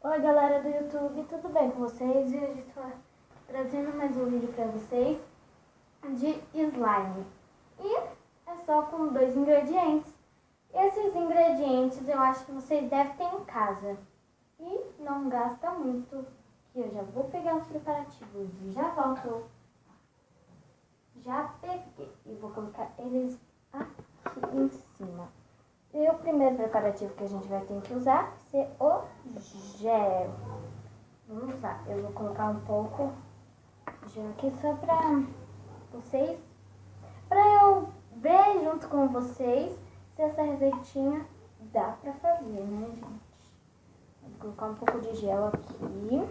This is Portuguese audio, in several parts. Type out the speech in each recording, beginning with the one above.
Oi galera do YouTube, tudo bem com vocês? E hoje estou trazendo mais um vídeo para vocês de slime. E é só com 2 ingredientes. Esses ingredientes eu acho que vocês devem ter em casa. E não gasta muito. Que eu já vou pegar os preparativos e já volto. Já peguei e vou colocar eles aqui em cima. E o primeiro preparativo que a gente vai ter que usar vai ser o gel. Vamos lá, eu vou colocar um pouco de gel aqui só pra vocês, pra eu ver junto com vocês se essa receitinha dá pra fazer, né, gente? Vou colocar um pouco de gel aqui.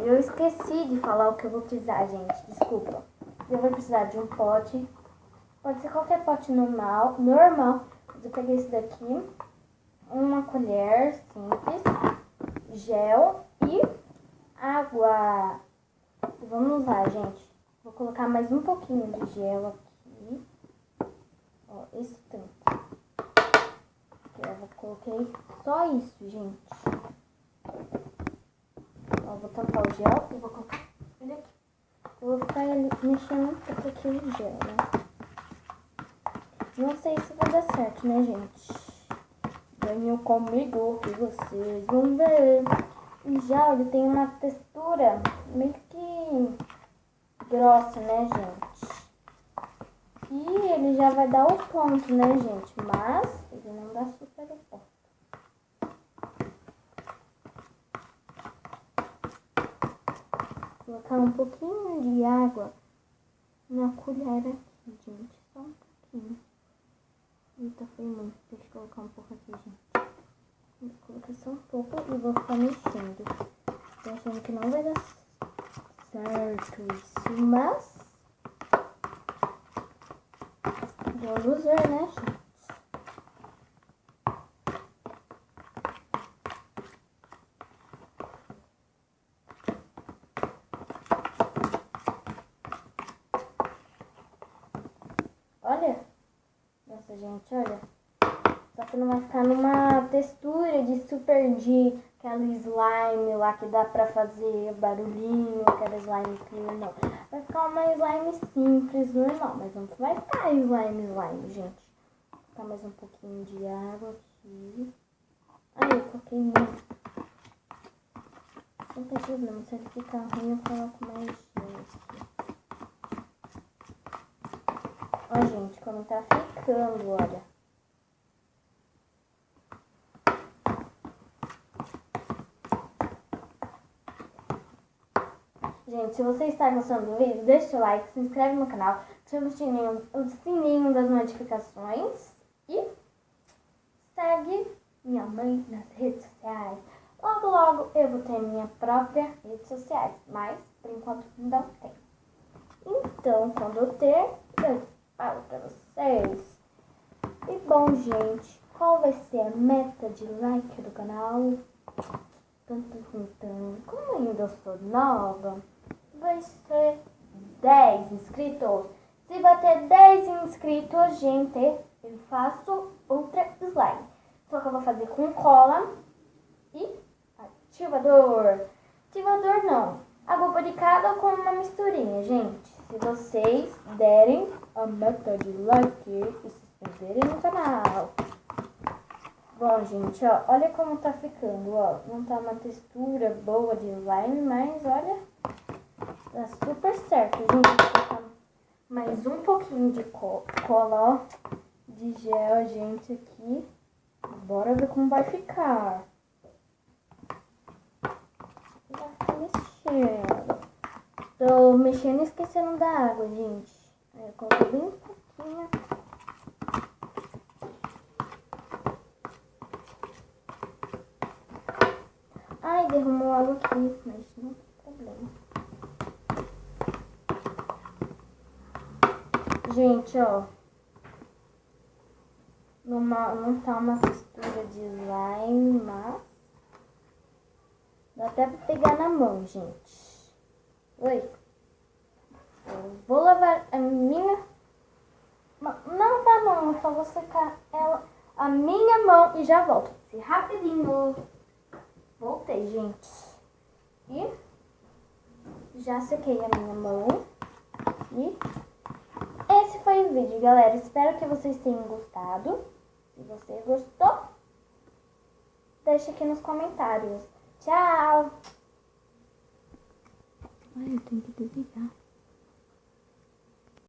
Eu esqueci de falar o que eu vou precisar, gente, desculpa. Eu vou precisar de um pote. Pode ser qualquer pote normal. Eu peguei esse daqui. Uma colher simples. Gel e água. Vamos lá, gente. Vou colocar mais um pouquinho de gel aqui. Ó, esse tanto. Eu coloquei só isso, gente. Ó, vou tampar o gel e vou colocar ele aqui. Eu vou ficar mexendo um pouco aqui o gel, né? Não sei se vai dar certo, né, gente? Venham comigo que vocês vão ver. O gel, ele tem uma textura meio que grossa, né, gente? E ele já vai dar o ponto, né, gente? Mas ele não dá super o ponto. Vou colocar um pouquinho de água na colher aqui, gente. Só um pouquinho. Eita, foi muito. Deixa eu colocar um pouco aqui, gente. Vou colocar só um pouco e vou ficar mexendo. Tô achando que não vai dar certo isso, mas vamos ver, né, gente? Olha. Nossa, gente, olha. Só que não vai ficar numa textura de super de aquela slime lá que dá pra fazer barulhinho, aquela slime clean, não. Vai ficar uma slime simples, normal, mas não vai ficar slime, gente. Vou colocar mais um pouquinho de água aqui. Ai, eu coloquei muito. Não tem problema, se ele ficar ruim eu coloco mais gel aqui. Ó, gente, como tá ficando, olha. Gente, se você está gostando do vídeo, deixa o like, se inscreve no canal, ativa o sininho das notificações e segue minha mãe nas redes sociais. Logo, logo eu vou ter minha própria redes sociais, mas por enquanto não tem. Então, quando eu ter, eu falo pra vocês. E bom, gente, qual vai ser a meta de like do canal? Como ainda sou nova, vai ser 10 inscritos. Se bater 10 inscritos, gente, eu faço outra slime. Só que eu vou fazer com cola e ativador. Ativador não. Água boricada com uma misturinha, gente. Se vocês derem a meta de like e se inscreverem no canal. Bom, gente, ó, olha como tá ficando, ó. Não tá uma textura boa de slime, mas olha, dá super certo, gente. Vou colocar mais um pouquinho de cola, ó, de gel, gente, aqui. Bora ver como vai ficar. Já ficar mexendo. Tô mexendo e esquecendo da água, gente. Aí eu coloquei bem um pouquinho. Ai, derramou água aqui, mas não tem problema. Gente, ó. Não tá uma textura de slime, mas dá até pra pegar na mão, gente. Oi. Eu vou lavar a minha... Não tá não, eu só vou secar ela, a minha mão e já volto. Rapidinho. Voltei, gente. E já sequei a minha mão. E esse foi o vídeo, galera. Espero que vocês tenham gostado. Se você gostou, deixa aqui nos comentários. Tchau! Ai, eu tenho que desligar.